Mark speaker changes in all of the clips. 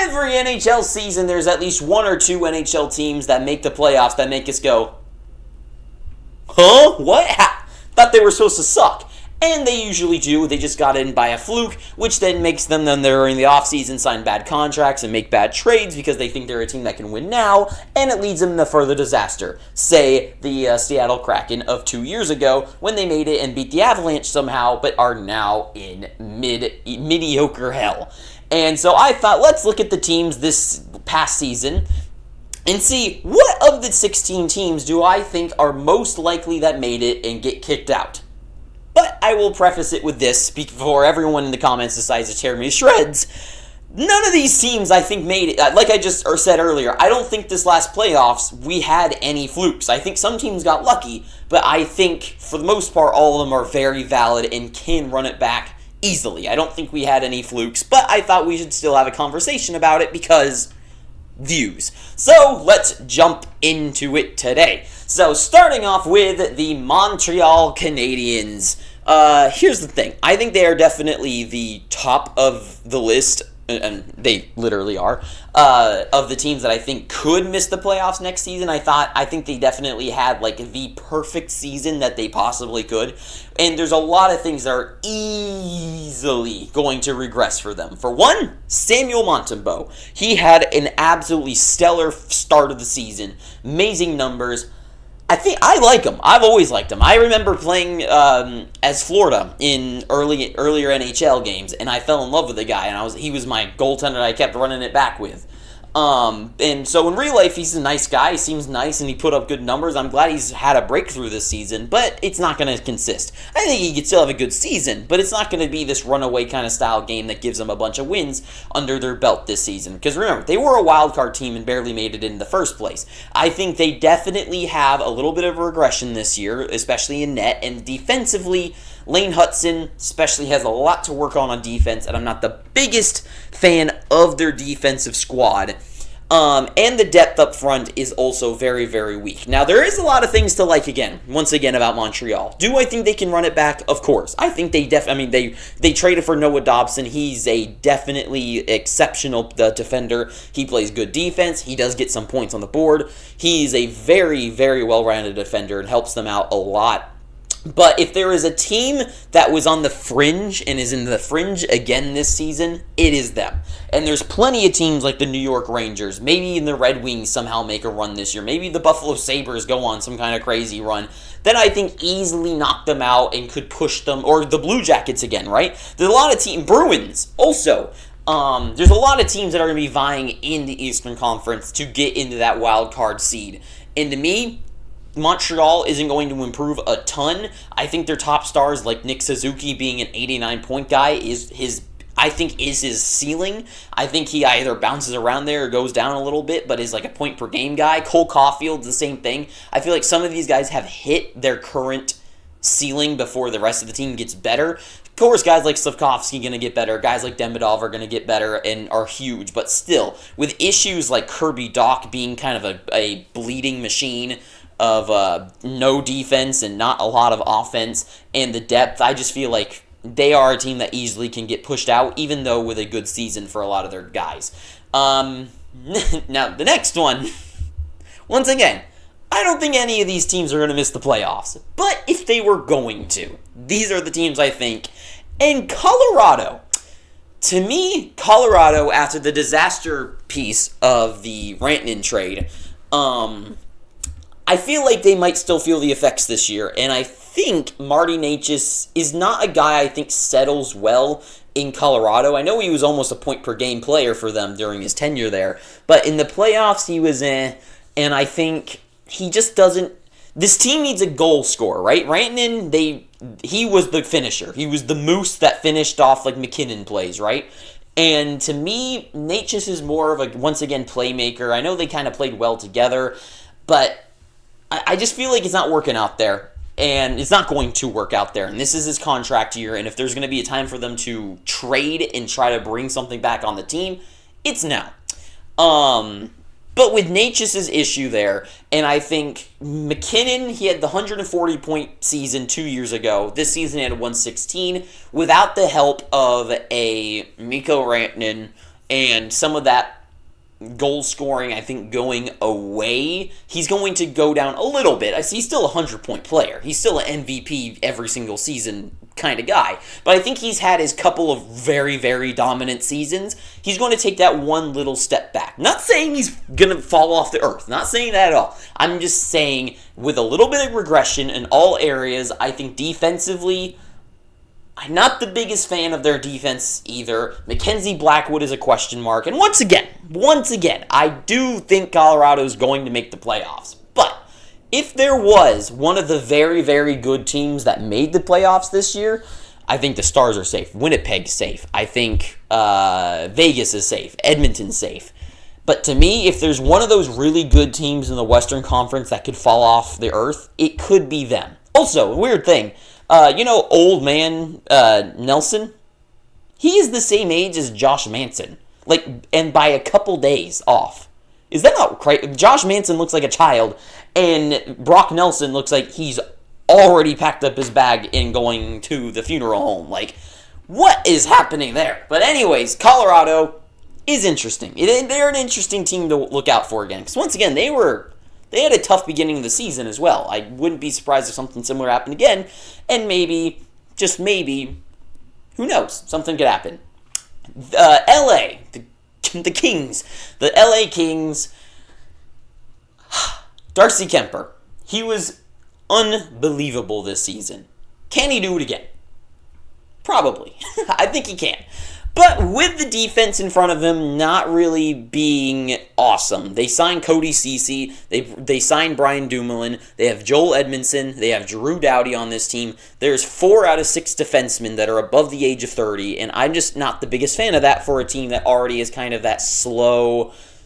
Speaker 1: every NHL season, there's at least one or two NHL teams that make the playoffs that make us go, huh? What? Thought they were supposed to suck. And they usually do. They just got in by a fluke, which then makes them, then they're in the offseason, sign bad contracts and make bad trades because they think they're a team that can win now, and it leads them to further disaster. Say the Seattle Kraken of 2 years ago when they made it and beat the Avalanche somehow, but are now in mediocre hell. And so I thought, let's look at the teams this past season and see what of the 16 teams do I think are most likely that made it and get kicked out. But I will preface it with this before everyone in the comments decides to tear me to shreds. None of these teams, I think, made it. Like I just said earlier, I don't think this last playoffs we had any flukes. I think some teams got lucky, but I think, for the most part, all of them are very valid and can run it back easily. I don't think we had any flukes, but I thought we should still have a conversation about it because views. So let's jump into it today. So starting off with the Montreal Canadiens. Here's the thing. I think they are definitely the top of the list, and they literally are, of the teams that I think could miss the playoffs next season. I think they definitely had like the perfect season that they possibly could. And there's a lot of things that are easily going to regress for them. For one, Samuel Montembeault. He had an absolutely stellar start of the season. Amazing numbers. I like him. I've always liked him. I remember playing as Florida in earlier NHL games, and I fell in love with the guy, and he was my goaltender that I kept running it back with. And so in real life, he's a nice guy. He seems nice, and he put up good numbers. I'm glad he's had a breakthrough this season, but it's not going to consist. I think he could still have a good season, but it's not going to be this runaway kind of style game that gives them a bunch of wins under their belt this season. Because remember, they were a wild card team and barely made it in the first place. I think they definitely have a little bit of regression this year, especially in net, and defensively, Lane Hutson especially has a lot to work on defense, and I'm not the biggest fan of their defensive squad. And the depth up front is also very, very weak. Now, there is a lot of things to like once again, about Montreal. Do I think they can run it back? Of course. I think they traded for Noah Dobson. He's a definitely exceptional defender. He plays good defense. He does get some points on the board. He's a very, very well-rounded defender and helps them out a lot. But if there is a team that was on the fringe and is in the fringe again this season, it is them. And there's plenty of teams like the New York Rangers, maybe even the Red Wings somehow make a run this year, maybe the Buffalo Sabres go on some kind of crazy run, that I think easily knock them out and could push them, or the Blue Jackets again, right? There's a lot of teams, Bruins also. There's a lot of teams that are going to be vying in the Eastern Conference to get into that wild card seed. And to me, Montreal isn't going to improve a ton. I think their top stars, like Nick Suzuki being an 89-point guy, is his ceiling. I think he either bounces around there or goes down a little bit, but is like a point per game guy. Cole Caulfield's the same thing. I feel like some of these guys have hit their current ceiling before the rest of the team gets better. Of course, guys like Slavkovsky going to get better. Guys like Demidov are going to get better and are huge. But still, with issues like Kirby Dach being kind of a bleeding machine of no defense and not a lot of offense, and the depth, I just feel like they are a team that easily can get pushed out, even though with a good season for a lot of their guys. Now, the next one, once again, I don't think any of these teams are going to miss the playoffs. But if they were going to, these are the teams I think. And Colorado. To me, Colorado, after the disaster piece of the Rantanen trade, I feel like they might still feel the effects this year, and I think Marty Necas is not a guy I think settles well in Colorado. I know he was almost a point-per-game player for them during his tenure there, but in the playoffs he was and I think he just doesn't. This team needs a goal scorer, right? Rantanen, he was the finisher. He was the moose that finished off like McKinnon plays, right? And to me, Necas is more of a, once again, playmaker. I know they kind of played well together, but I just feel like it's not working out there, and it's not going to work out there, and this is his contract year, and if there's going to be a time for them to trade and try to bring something back on the team, it's now. But with Necas' issue there, and I think McKinnon, he had the 140-point season 2 years ago. This season he had 116. Without the help of a Mikko Rantanen and some of that goal scoring, I think, going away, he's going to go down a little bit. I see he's still a 100-point player. He's still an MVP every single season kind of guy. But I think he's had his couple of very, very dominant seasons. He's going to take that one little step back. Not saying he's going to fall off the earth. Not saying that at all. I'm just saying with a little bit of regression in all areas, I think defensively, I'm not the biggest fan of their defense either. Mackenzie Blackwood is a question mark. And once again, I do think Colorado's going to make the playoffs. But if there was one of the very, very good teams that made the playoffs this year, I think the Stars are safe. Winnipeg's safe. I think Vegas is safe. Edmonton's safe. But to me, if there's one of those really good teams in the Western Conference that could fall off the earth, it could be them. Also, a weird thing. Old man Nelson? He is the same age as Josh Manson. And by a couple days off. Is that not crazy? Josh Manson looks like a child, and Brock Nelson looks like he's already packed up his bag and going to the funeral home. What is happening there? But anyways, Colorado is interesting. They're an interesting team to look out for again. Because once again, they had a tough beginning of the season as well. I wouldn't be surprised if something similar happened again. And maybe, just maybe, who knows? Something could happen. LA, the Kings. The LA Kings. Darcy Kemper. He was unbelievable this season. Can he do it again? Probably. I think he can. But with the defense in front of him not really being awesome. They signed Cody Ceci. They signed Brian Dumoulin. They have Joel Edmondson. They have Drew Doughty on this team. There's 4 out of 6 defensemen that are above the age of 30, and I'm just not the biggest fan of that for a team that already is kind of that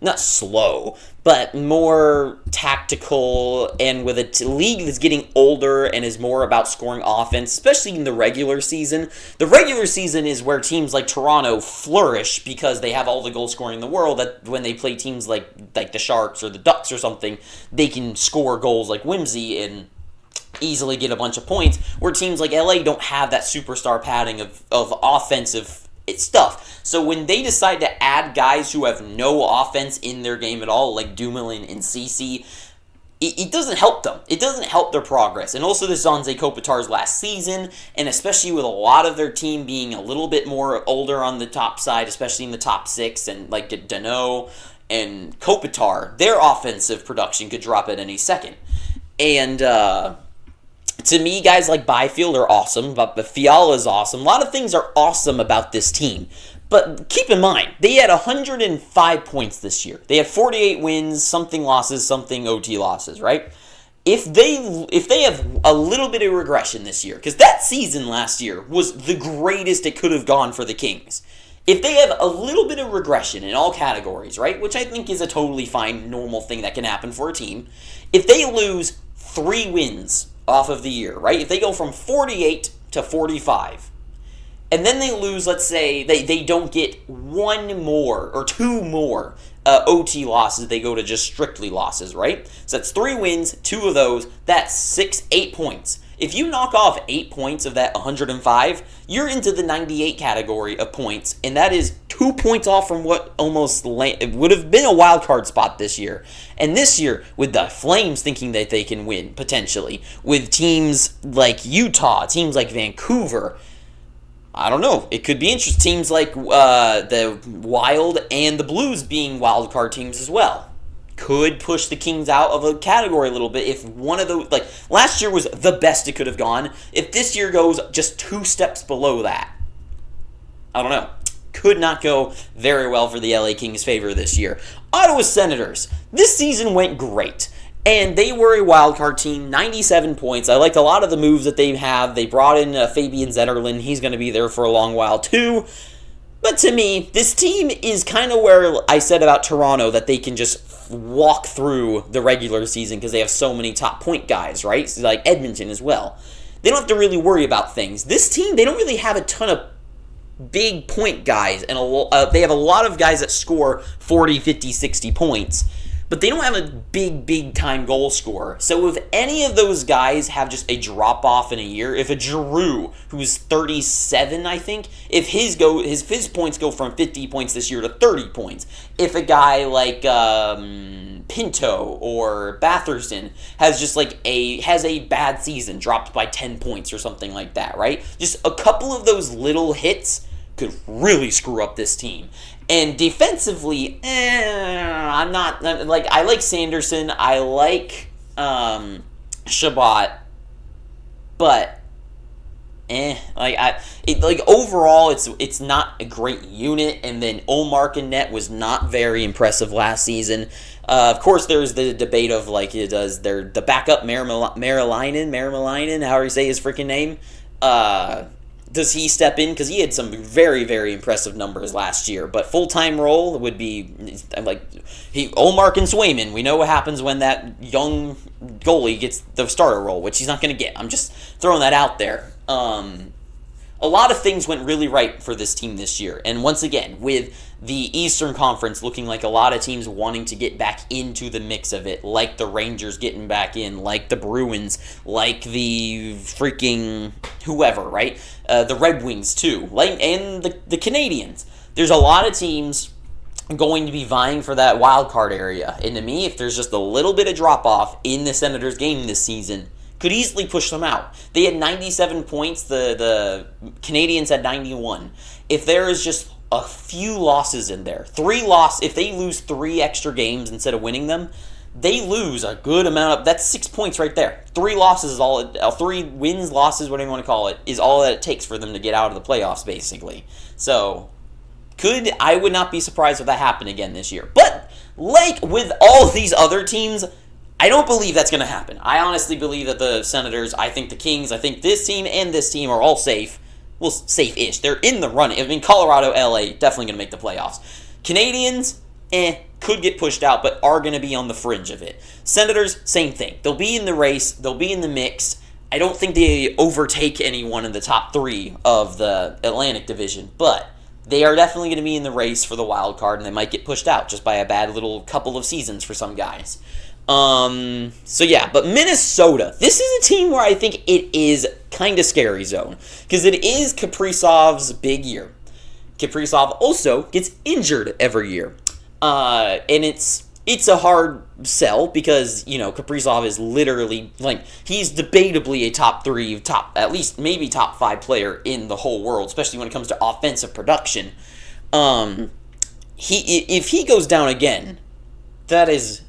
Speaker 1: not slow, but more tactical, and with a league that's getting older and is more about scoring offense, especially in the regular season. The regular season is where teams like Toronto flourish because they have all the goal scoring in the world, that when they play teams like the Sharks or the Ducks or something, they can score goals like whimsy and easily get a bunch of points, where teams like LA don't have that superstar padding of offensive stuff. So when they decide to add guys who have no offense in their game at all, like Dumoulin and Ceci, it doesn't help them. It doesn't help their progress. And also this is Anze Kopitar's last season, and especially with a lot of their team being a little bit more older on the top side, especially in the top 6, and like Danault and Kopitar, their offensive production could drop at any second. And to me, guys like Byfield are awesome, but Fiala is awesome. A lot of things are awesome about this team. But keep in mind, they had 105 points this year. They had 48 wins, something losses, something OT losses, right? If they have a little bit of regression this year, because that season last year was the greatest it could have gone for the Kings. If they have a little bit of regression in all categories, right, which I think is a totally fine, normal thing that can happen for a team, if they lose 3 wins off of the year, right? If they go from 48 to 45, and then they lose, let's say, they don't get 1 more or 2 more OT losses, they go to just strictly losses, right? So that's 3 wins, 2 of those, that's 8 points. If you knock off 8 points of that 105, you're into the 98 category of points, and that is 2 points off from what almost would have been a wild card spot this year. And this year, with the Flames thinking that they can win, potentially, with teams like Utah, teams like Vancouver, I don't know. It could be interesting. Teams like the Wild and the Blues being wild card teams as well could push the Kings out of a category a little bit if one of those, like last year was the best it could have gone. If this year goes just 2 steps below that, I don't know. Could not go very well for the LA Kings' favor this year. Ottawa Senators. This season went great. And they were a wildcard team, 97 points. I liked a lot of the moves that they have. They brought in Fabian Zetterlund. He's going to be there for a long while too. But to me, this team is kind of where I said about Toronto, that they can just walk through the regular season because they have so many top point guys, right? So like Edmonton as well. They don't have to really worry about things. This team, they don't really have a ton of big point guys, and they have a lot of guys that score 40, 50, 60 points. but they don't have a big time goal scorer. So if any of those guys have just a drop off in a year, if a Giroux, who's 37, I think, if his points go from 50 points this year to 30 points, if a guy like Pinto or Batherson has a bad season, dropped by 10 points or something like that, right? Just a couple of those little hits could really screw up this team. And defensively, I'm not like, I like Sanderson, I like Shabbat, but overall it's not a great unit. And then Olmark and net was not very impressive last season. Of course, there's the debate of the backup Marilinen, however you say his freaking name. Does he step in? Because he had some very, very impressive numbers last year. But full-time role would be Olmark and Swayman. We know what happens when that young goalie gets the starter role, which he's not going to get. I'm just throwing that out there. A lot of things went really right for this team this year. And once again, with the Eastern Conference looking like a lot of teams wanting to get back into the mix of it, like the Rangers getting back in, like the Bruins, like the freaking whoever, right? The Red Wings too, and the Canadiens. There's a lot of teams going to be vying for that wild card area. And to me, if there's just a little bit of drop-off in the Senators game this season, could easily push them out. They had 97 points. The Canadiens had 91. If there is just a few losses in there, if they lose 3 extra games instead of winning them, they lose a good amount of, that's 6 points right there. 3 losses is all, 3 wins, losses, whatever you want to call it, is all that it takes for them to get out of the playoffs, basically. So, I would not be surprised if that happened again this year. But, like with all these other teams, I don't believe that's going to happen. I honestly believe that the Senators, I think the Kings, I think this team and this team are all safe. Well, safe-ish. They're in the running. I mean, Colorado, LA, definitely going to make the playoffs. Canadians, could get pushed out, but are going to be on the fringe of it. Senators, same thing. They'll be in the race. They'll be in the mix. I don't think they overtake anyone in the top 3 of the Atlantic Division, but they are definitely going to be in the race for the wild card, and they might get pushed out just by a bad little couple of seasons for some guys. But Minnesota, this is a team where I think it is kind of scary zone, because it is Kaprizov's big year. Kaprizov also gets injured every year, and it's a hard sell because, Kaprizov is literally, he's debatably a top 3, at least maybe top 5 player in the whole world, especially when it comes to offensive production. If he goes down again, that is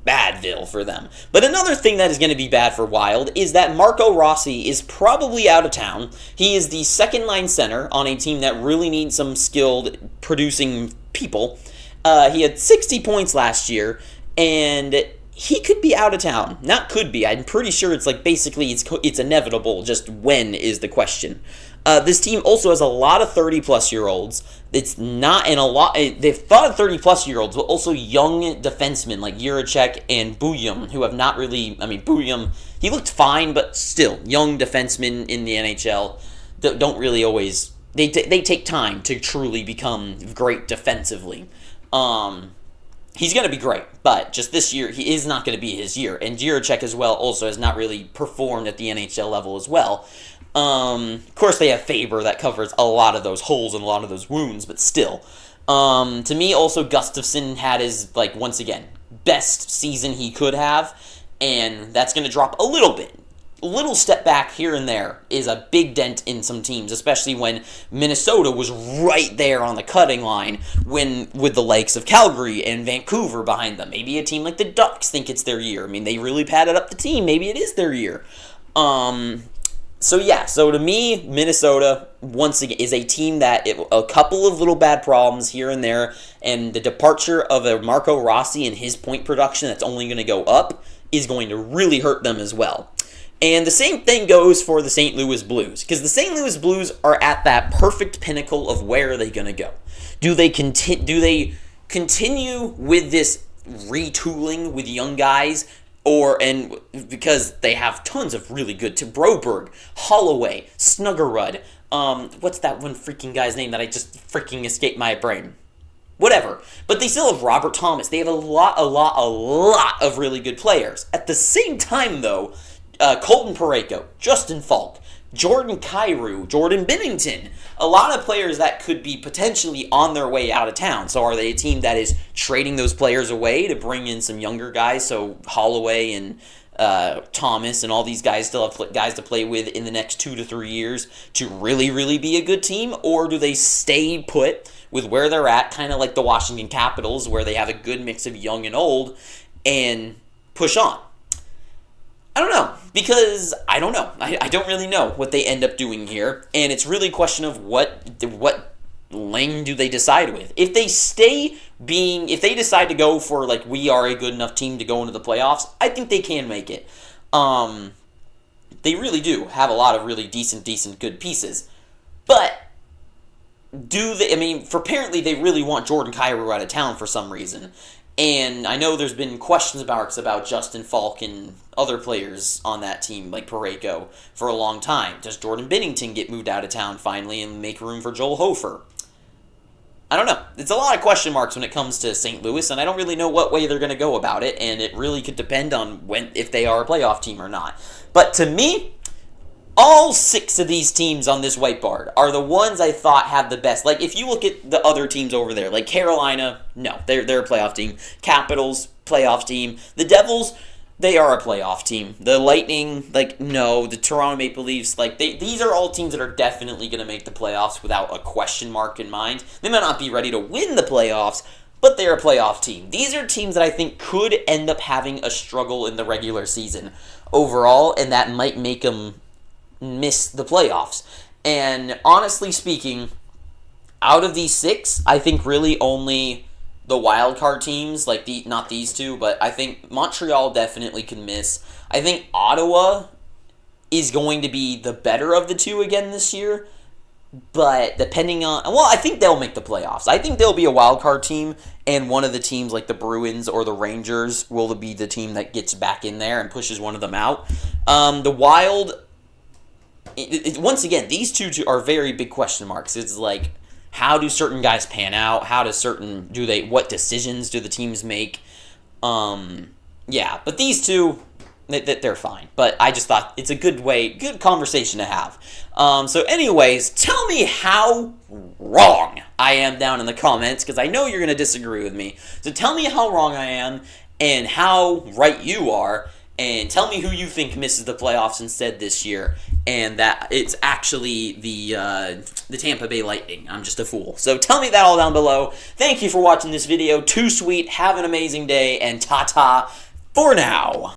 Speaker 1: badville for them. But another thing that is going to be bad for Wild is that Marco Rossi is probably out of town. He is the second-line center on a team that really needs some skilled producing people. He had 60 points last year, and he could be out of town. Not could be. I'm pretty sure it's basically it's inevitable. Just when is the question. This team also has a lot of 30-plus-year-olds. It's not in a lot. They've thought of 30-plus-year-olds, but also young defensemen like Jiricek and Buyum, who have not really. I mean, Buyum, he looked fine, but still, young defensemen in the NHL don't really always. They take time to truly become great defensively. He's going to be great, but just this year, he is not going to be his year. And Jiricek as well also has not really performed at the NHL level as well. Of course, they have Faber that covers a lot of those holes and a lot of those wounds, but still. To me, also, Gustafsson had his, once again, best season he could have, and that's going to drop a little bit. A little step back here and there is a big dent in some teams, especially when Minnesota was right there on the cutting line with the likes of Calgary and Vancouver behind them. Maybe a team like the Ducks think it's their year. I mean, they really padded up the team. Maybe it is their year. So to me, Minnesota, once again, is a team that a couple of little bad problems here and there, and the departure of a Marco Rossi and his point production that's only going to go up is going to really hurt them as well. And the same thing goes for the St. Louis Blues, because the St. Louis Blues are at that perfect pinnacle of where are they going to go. Do they continue with this retooling with young guys, and because they have tons of really good to Broberg, Holloway, Snuggerud, what's that one freaking guy's name that I just freaking escaped my brain? whatever. But they still have Robert Thomas. They have a lot of really good players. At the same time, though, Colton Parayko, Justin Falk, Jordan Kyrou, Jordan Binnington, a lot of players that could be potentially on their way out of town. So are they a team that is trading those players away to bring in some younger guys, so Holloway and Thomas and all these guys still have guys to play with in the next 2 to 3 years to really be a good team? Or do they stay put with where they're at, kind of like the Washington Capitals, where they have a good mix of young and old, and push on? I don't know, because I don't know. I don't really know what they end up doing here, and it's really a question of what lane do they decide with. If they decide to go for, like, we are a good enough team to go into the playoffs, I think they can make it. They really do have a lot of really decent good pieces. But apparently they really want Jordan Kyrou out of town for some reason. And I know there's been questions about Justin Falk and other players on that team, like Parayko, for a long time. Does Jordan Binnington get moved out of town finally and make room for Joel Hofer? I don't know. It's a lot of question marks when it comes to St. Louis, and I don't really know what way they're going to go about it, and it really could depend on if they are a playoff team or not. But to me, all 6 of these teams on this whiteboard are the ones I thought have the best. Like, if you look at the other teams over there, like Carolina, no, they're a playoff team. Capitals, playoff team. The Devils, they are a playoff team. The Lightning, like, no. The Toronto Maple Leafs, like, these are all teams that are definitely going to make the playoffs without a question mark in mind. They might not be ready to win the playoffs, but they're a playoff team. These are teams that I think could end up having a struggle in the regular season overall, and that might make them miss the playoffs. And honestly speaking, out of these 6, I think really only the wild card teams, like not these two, but I think Montreal definitely can miss. I think Ottawa is going to be the better of the two again this year, but depending on, I think they'll make the playoffs. I think they'll be a wild card team, and one of the teams like the Bruins or the Rangers will be the team that gets back in there and pushes one of them out. The Wild, once again, these two are very big question marks. It's like, how do certain guys pan out? What decisions do the teams make? But these two, they're fine. But I just thought it's a good conversation to have. So anyways, tell me how wrong I am down in the comments, because I know you're going to disagree with me. So tell me how wrong I am and how right you are. And tell me who you think misses the playoffs instead this year, and that it's actually the Tampa Bay Lightning. I'm just a fool. So tell me that all down below. Thank you for watching this video. Too sweet. Have an amazing day, and ta-ta for now.